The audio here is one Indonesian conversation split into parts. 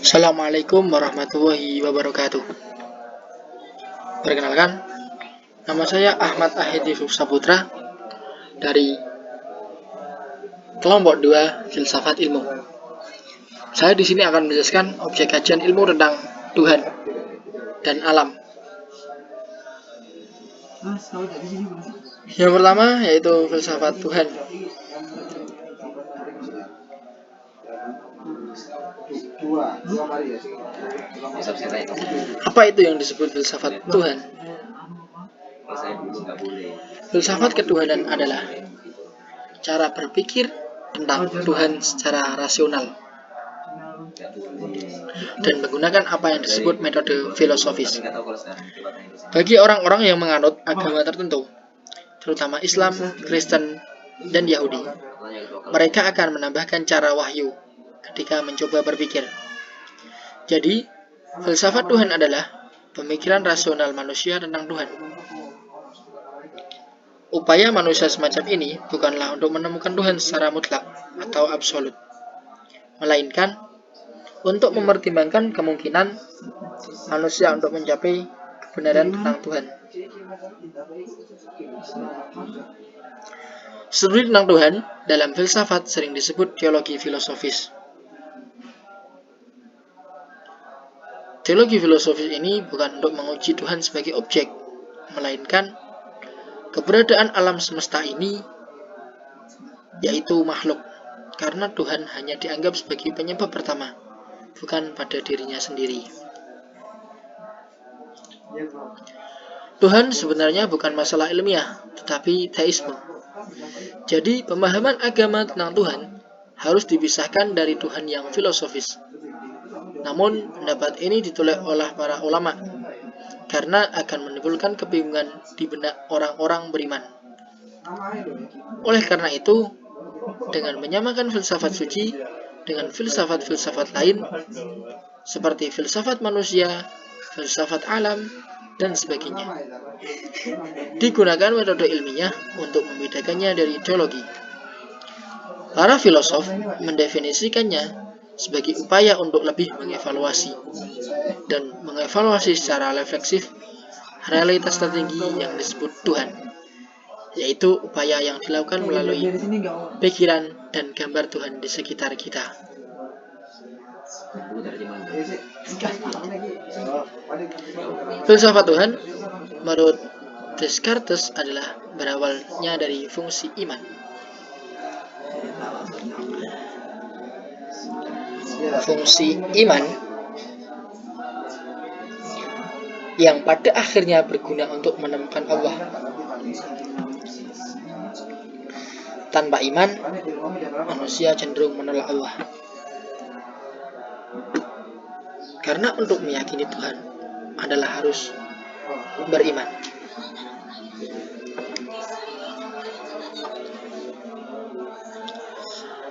Assalamualaikum warahmatullahi wabarakatuh. Perkenalkan, nama saya Ahmad Ahedi Saputra dari kelompok 2 Filsafat Ilmu. Saya di sini akan menjelaskan objek kajian ilmu tentang Tuhan dan alam. Yang pertama yaitu filsafat Tuhan. Apa itu yang disebut filsafat Tuhan? Filsafat ketuhanan adalah cara berpikir tentang Tuhan secara rasional dan menggunakan apa yang disebut metode filosofis. Bagi orang-orang yang menganut agama tertentu, terutama Islam, Kristen, dan Yahudi, mereka akan menambahkan cara wahyu ketika mencoba berpikir. Jadi, filsafat Tuhan adalah pemikiran rasional manusia tentang Tuhan. Upaya manusia semacam ini bukanlah untuk menemukan Tuhan secara mutlak atau absolut, melainkan untuk mempertimbangkan kemungkinan manusia untuk mencapai kebenaran tentang Tuhan. Studi tentang Tuhan dalam filsafat sering disebut teologi filosofis. Teologi filosofis ini bukan untuk menguji Tuhan sebagai objek, melainkan keberadaan alam semesta ini, yaitu makhluk, karena Tuhan hanya dianggap sebagai penyebab pertama, bukan pada dirinya sendiri. Tuhan sebenarnya bukan masalah ilmiah, tetapi teisme. Jadi, pemahaman agama tentang Tuhan harus dipisahkan dari Tuhan yang filosofis. Namun, pendapat ini ditolak oleh para ulama karena akan menimbulkan kebingungan di benak orang-orang beriman. Oleh karena itu, dengan menyamakan filsafat suci dengan filsafat-filsafat lain seperti filsafat manusia, filsafat alam, dan sebagainya, digunakan metode ilmiah untuk membedakannya dari teologi. Para filosof mendefinisikannya sebagai upaya untuk lebih mengevaluasi dan mengevaluasi secara refleksif realitas tertinggi yang disebut Tuhan, yaitu upaya yang dilakukan melalui pikiran dan gambar Tuhan di sekitar kita. Filsafat Tuhan menurut Descartes adalah berawalnya dari fungsi iman. Fungsi iman yang pada akhirnya berguna untuk menemukan Allah. Tanpa iman, manusia cenderung menolak Allah. Karena untuk meyakini Tuhan adalah harus beriman.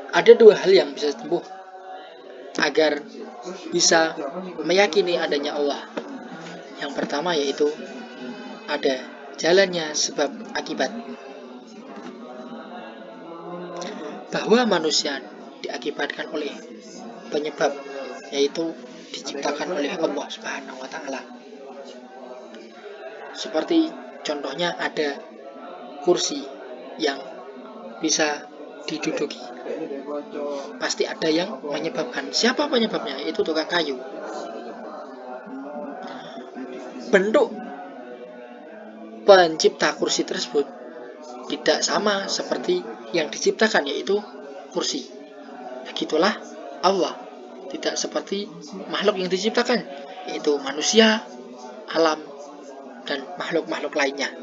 Ada dua hal yang bisa ditempuh agar bisa meyakini adanya Allah. Yang pertama yaitu ada jalannya sebab akibat. Bahwa manusia diakibatkan oleh penyebab, yaitu diciptakan oleh Allah Subhanahu wa Ta'ala. Seperti contohnya ada kursi yang bisa diduduki, pasti ada yang menyebabkan. Siapa penyebabnya? Yaitu tukang kayu. Bentuk pencipta kursi tersebut tidak sama seperti yang diciptakan, yaitu kursi. Begitulah Allah, tidak seperti makhluk yang diciptakan, yaitu manusia, alam, dan makhluk-makhluk lainnya.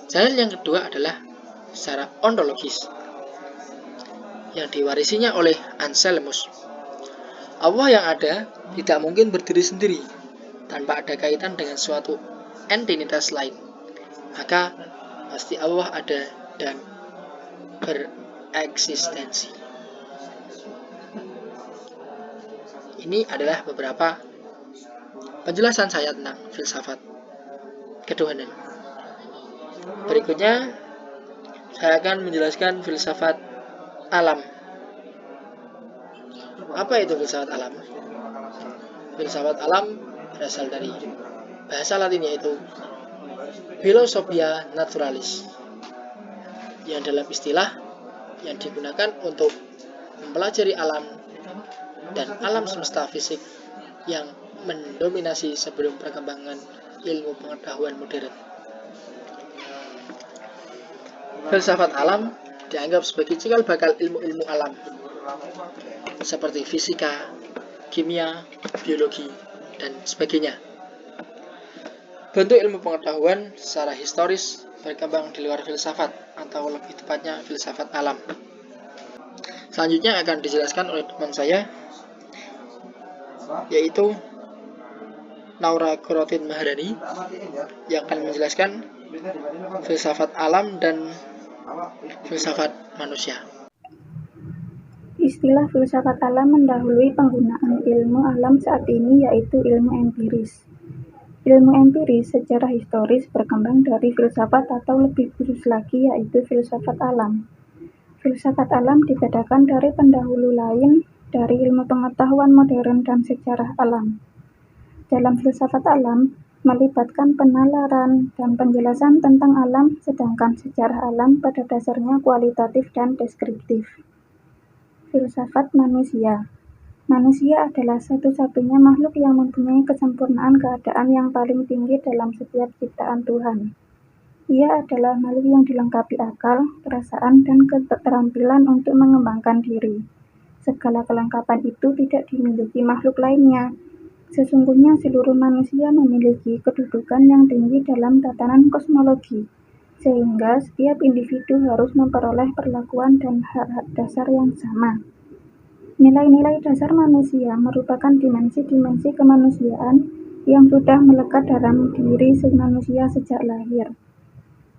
Jalan yang kedua adalah secara ontologis, yang diwarisinya oleh Anselmus. Allah yang ada tidak mungkin berdiri sendiri tanpa ada kaitan dengan suatu entitas lain. Maka pasti Allah ada dan bereksistensi. Ini adalah beberapa penjelasan saya tentang filsafat ketuhanan. Berikutnya saya akan menjelaskan filsafat alam. Apa itu filsafat alam? Filsafat alam berasal dari bahasa Latin yaitu Philosophia Naturalis, yang dalam istilah yang digunakan untuk mempelajari alam dan alam semesta fisik yang mendominasi sebelum perkembangan ilmu pengetahuan modern. Filsafat alam dianggap sebagai cikal bakal ilmu-ilmu alam seperti fisika, kimia, biologi, dan sebagainya. Bentuk ilmu pengetahuan secara historis berkembang di luar filsafat, atau lebih tepatnya filsafat alam. Selanjutnya akan dijelaskan oleh teman saya, yaitu Naura Korotin Maharani, yang akan menjelaskan filsafat alam dan filsafat manusia. Istilah filsafat alam mendahului penggunaan ilmu alam saat ini, yaitu ilmu empiris. Ilmu empiris secara historis berkembang dari filsafat, atau lebih khusus lagi yaitu filsafat alam. Filsafat alam dibedakan dari pendahulu lain dari ilmu pengetahuan modern dan sejarah alam. Dalam filsafat alam, melibatkan penalaran dan penjelasan tentang alam, sedangkan sejarah alam pada dasarnya kualitatif dan deskriptif. Filsafat manusia. Manusia adalah satu-satunya makhluk yang mempunyai kesempurnaan keadaan yang paling tinggi dalam setiap ciptaan Tuhan. Ia adalah makhluk yang dilengkapi akal, perasaan, dan keterampilan untuk mengembangkan diri. Segala kelengkapan itu tidak dimiliki makhluk lainnya. Sesungguhnya seluruh manusia memiliki kedudukan yang tinggi dalam tatanan kosmologi, sehingga setiap individu harus memperoleh perlakuan dan hak-hak dasar yang sama. Nilai-nilai dasar manusia merupakan dimensi-dimensi kemanusiaan yang sudah melekat dalam diri manusia sejak lahir.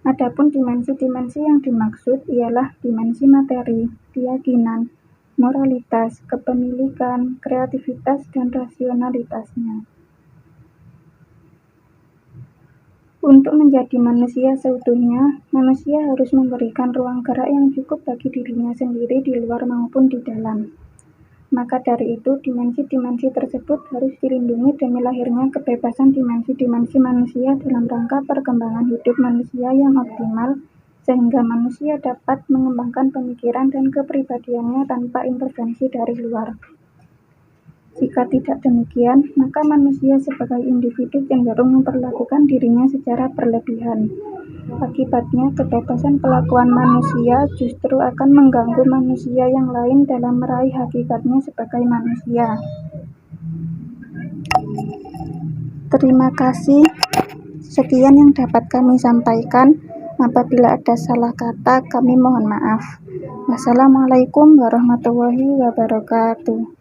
Adapun dimensi-dimensi yang dimaksud ialah dimensi materi, keyakinan, moralitas, kepemilikan, kreativitas, dan rasionalitasnya. Untuk menjadi manusia seutuhnya, manusia harus memberikan ruang gerak yang cukup bagi dirinya sendiri di luar maupun di dalam. Maka dari itu, dimensi-dimensi tersebut harus dilindungi demi lahirnya kebebasan dimensi-dimensi manusia dalam rangka perkembangan hidup manusia yang optimal, sehingga manusia dapat mengembangkan pemikiran dan kepribadiannya tanpa intervensi dari luar. Jika tidak demikian, maka manusia sebagai individu cenderung memperlakukan dirinya secara berlebihan. Akibatnya, kebebasan kelakuan manusia justru akan mengganggu manusia yang lain dalam meraih hakikatnya sebagai manusia. Terima kasih. Sekian yang dapat kami sampaikan. Apabila ada salah kata, kami mohon maaf. Wassalamualaikum warahmatullahi wabarakatuh.